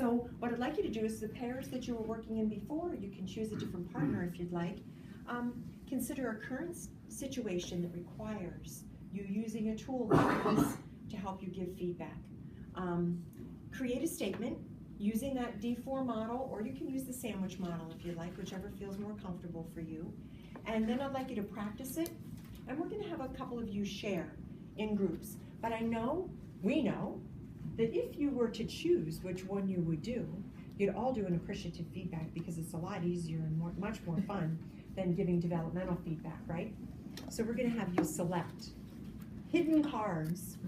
So what I'd like you to do is the pairs that you were working in before, you can choose a different partner if you'd like. Consider a current situation that requires you using a tool like this to help you give feedback. Create a statement using that D4 model, or you can use the sandwich model if you like, whichever feels more comfortable for you. And then I'd like you to practice it, and we're going to have a couple of you share in groups. But we know, that if you were to choose which one you would do, you'd all do an appreciative feedback because it's a lot easier and much more fun than giving developmental feedback, right? So we're going to have you select hidden cards.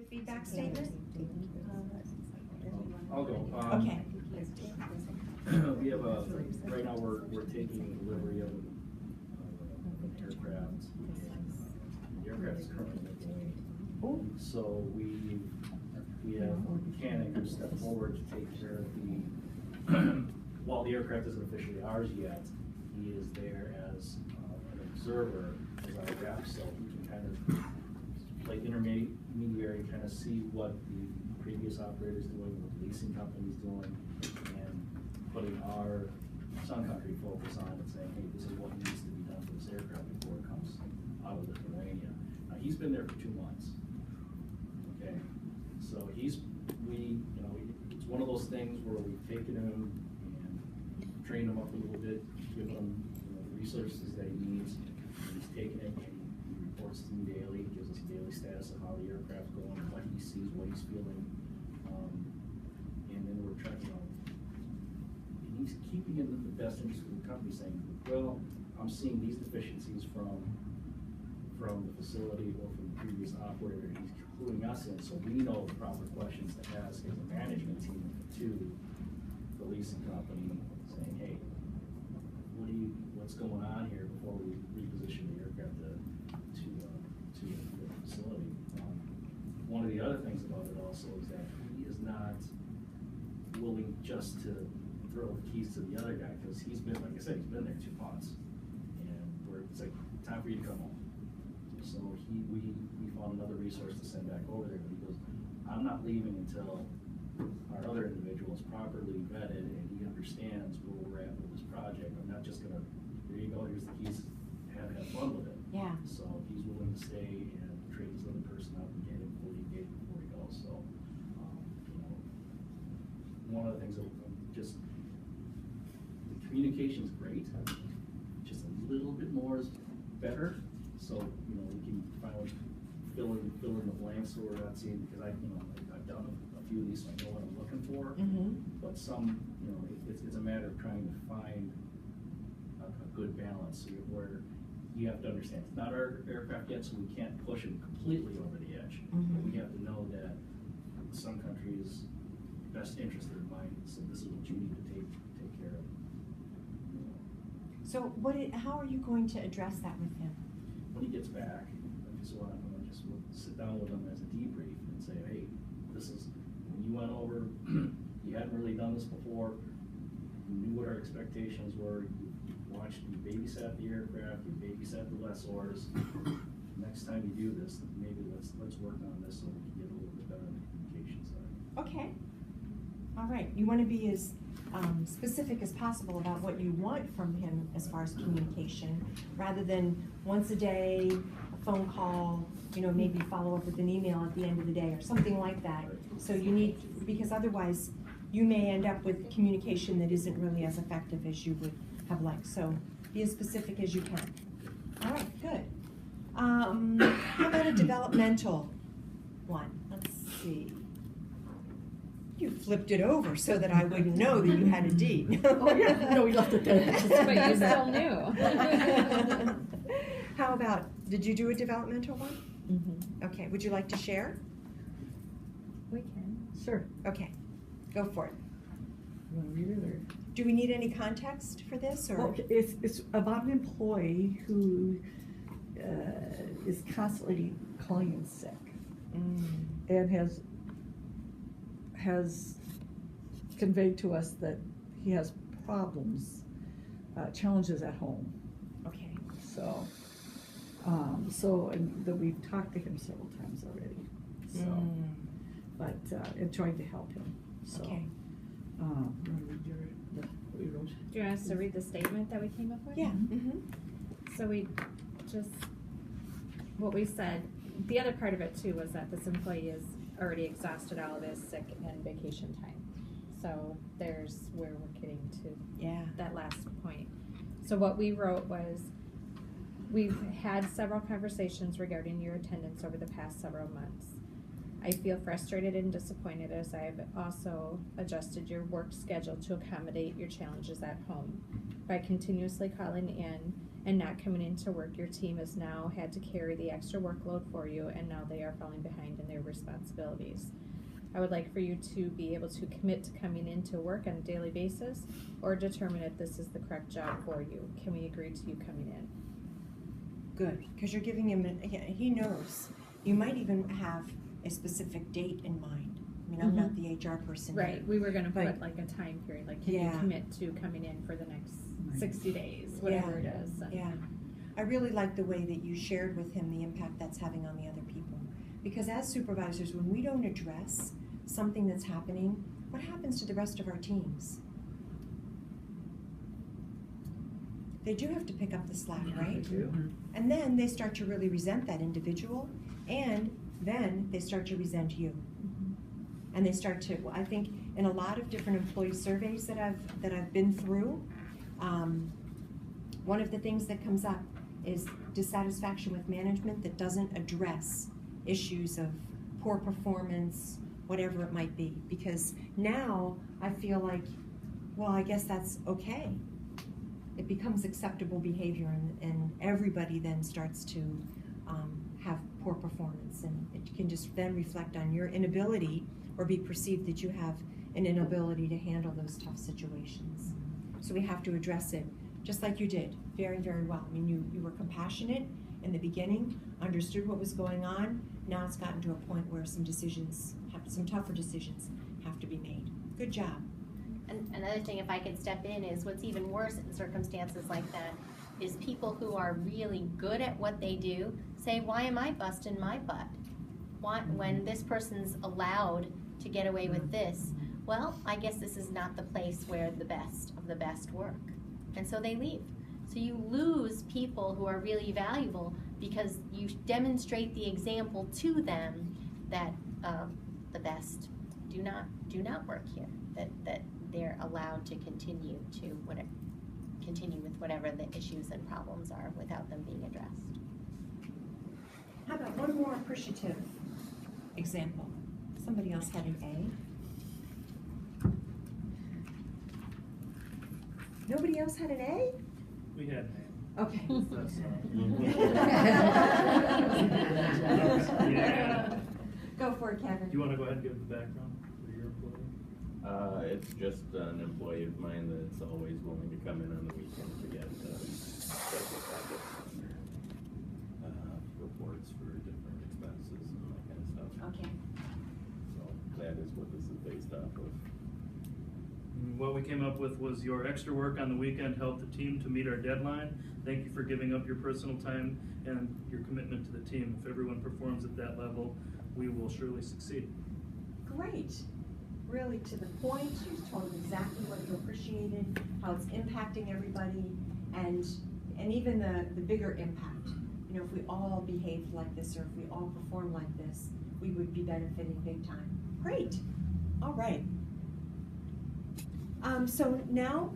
Feedback statement? I'll go. Okay. We have right now we're taking delivery of an aircraft. The aircraft is currently making. So we have a mechanic who stepped forward to take care of the, while the aircraft isn't officially ours yet, he is there as an observer as our rep, so we can kind of play intermediary, kind of see what the previous operator's doing, what the leasing company's doing, and putting our Sun Country focus on it, saying, hey, this is what needs to be done for this aircraft before it comes out of Lithuania. Now, he's been there for 2 months. Okay, so it's one of those things where we've taken him and trained him up a little bit, given him the resources that he needs. And he's taken it and he reports to me daily, gives us a daily status of how the aircraft's going, what he sees, what he's feeling, and then we're trying, and he's keeping it in the best interest of the company, saying, well, I'm seeing these deficiencies from the facility or from the previous operator. He's cluing us in, so we know the proper questions to ask as a management team to the leasing company, saying, hey, what's going on here before we reposition the aircraft to the facility. One of the other things about it also is that he is not willing just to throw the keys to the other guy, because he's been, like I said, he's been there 2 months, and it's like, time for you to come home. So we found another resource to send back over there, but he goes, I'm not leaving until our other individual is properly vetted and he understands where we're at with this project. I'm not just gonna, here you go, here's the keys, have fun with it. Yeah. So he's willing to stay and train this other person out and get him fully engaged before he goes. So, one of the things that just, the communication is great, just a little bit more is better. So, we can finally fill in the blanks so we're not seeing, because I've done a few of these, so I know what I'm looking for. But some, it's a matter of trying to find a good balance where you have to understand it's not our aircraft yet, so we can't push it completely over the edge. But we have to know that some countries' best interest in mind, so this is what you need to take care of. So how are you going to address that with him? When he gets back, I'm just sit down with him as a debrief and say, hey, this is, when you went over, you hadn't really done this before, you knew what our expectations were, you babysat the aircraft, you babysat the lessors. Next time you do this, maybe let's work on this so we can get a little bit better on the communication side. Okay. All right. You want to be as specific as possible about what you want from him as far as communication, rather than once a day, a phone call, maybe follow up with an email at the end of the day or something like that. So you need, because otherwise you may end up with communication that isn't really as effective as you would have liked. So be as specific as you can. All right, good. How about a developmental one? Let's see. You flipped it over so that I wouldn't know that you had a D. Oh yeah, no, we left it there. But you still knew. How about, did you do a developmental one? Okay, would you like to share? We can. Sure. Okay, go for it. You want to read it, or? Do we need any context for this? Or? Well, it's about an employee who is constantly calling in sick and has conveyed to us that he has problems challenges at home. Okay. So, and that we've talked to him several times already, so, but, and trying to help him, so. Okay. You wanna read what you wrote? Do you want us to read the statement that we came up with? Yeah. Mm-hmm. So we just, what we said, the other part of it too was that this employee is already exhausted all of his sick and vacation time. So there's where we're getting to Yeah. that last point. So what we wrote was, we've had several conversations regarding your attendance over the past several months. I feel frustrated and disappointed as I have also adjusted your work schedule to accommodate your challenges at home. By continuously calling in and not coming into work, your team has now had to carry the extra workload for you, and now they are falling behind in their responsibilities. I would like for you to be able to commit to coming into work on a daily basis or determine if this is the correct job for you. Can we agree to you coming in? Good, because you're giving him, he knows. You might even have a specific date in mind. I mean, I'm not the HR person. Right, here. we were gonna But- put like a time period, like can you Yeah. commit to coming in for the next 60 days, whatever it is. And- Yeah. I really like the way that you shared with him the impact that's having on the other people. Because as supervisors, when we don't address something that's happening, what happens to the rest of our teams? They do have to pick up the slack, right? And then they start to really resent that individual, and then they start to resent you. And they start to, I think in a lot of different employee surveys that I've been through, one of the things that comes up is dissatisfaction with management that doesn't address issues of poor performance, whatever it might be. Because now I feel like, well, I guess that's okay. It becomes acceptable behavior, and everybody then starts to have poor performance, and it can just then reflect on your inability or be perceived that you have an inability to handle those tough situations. So we have to address it, just like you did, very, very well. I mean, you were compassionate in the beginning, understood what was going on. Now it's gotten to a point where some tougher decisions have to be made. Good job. And another thing, if I could step in, is what's even worse in circumstances like that is people who are really good at what they do say, why am I busting my butt? Why, when this person's allowed to get away with this, well, I guess this is not the place where the best of the best work. And so they leave. So you lose people who are really valuable because you demonstrate the example to them that the best do not work here, that they're allowed to continue with whatever the issues and problems are without them being addressed. How about one more appreciative example? Somebody else had an A? Nobody else had an A? We had an Okay. That's, Go for it, Kevin. Do you want to go ahead and give the background for your employee? It's just an employee of mine that's always willing to come in on the weekend to get special projects and reports for different expenses and that kind of stuff. Okay. So that is what this is based off of. What we came up with was your extra work on the weekend helped the team to meet our deadline. Thank you for giving up your personal time and your commitment to the team. If everyone performs at that level, we will surely succeed. Great. Really to the point. You told them exactly what you appreciated, how it's impacting everybody, and even the bigger impact. You know, if we all behaved like this, or if we all performed like this, we would be benefiting big time. Great. All right. So now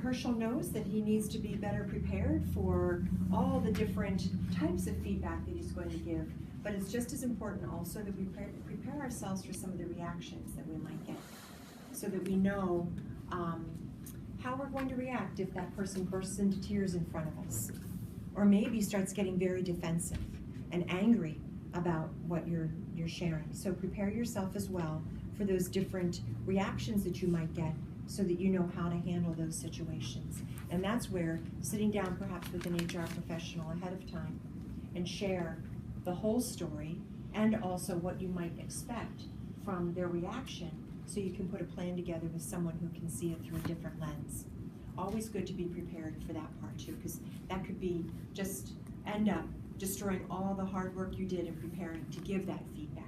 Herschel knows that he needs to be better prepared for all the different types of feedback that he's going to give. But it's just as important also that we prepare ourselves for some of the reactions that we might get, so that we know how we're going to react if that person bursts into tears in front of us, or maybe starts getting very defensive and angry about what you're sharing. So prepare yourself as well for those different reactions that you might get, so that you know how to handle those situations. And that's where sitting down perhaps with an HR professional ahead of time and share the whole story and also what you might expect from their reaction, so you can put a plan together with someone who can see it through a different lens. always good to be prepared for that part too, because that could be just end up destroying all the hard work you did in preparing to give that feedback.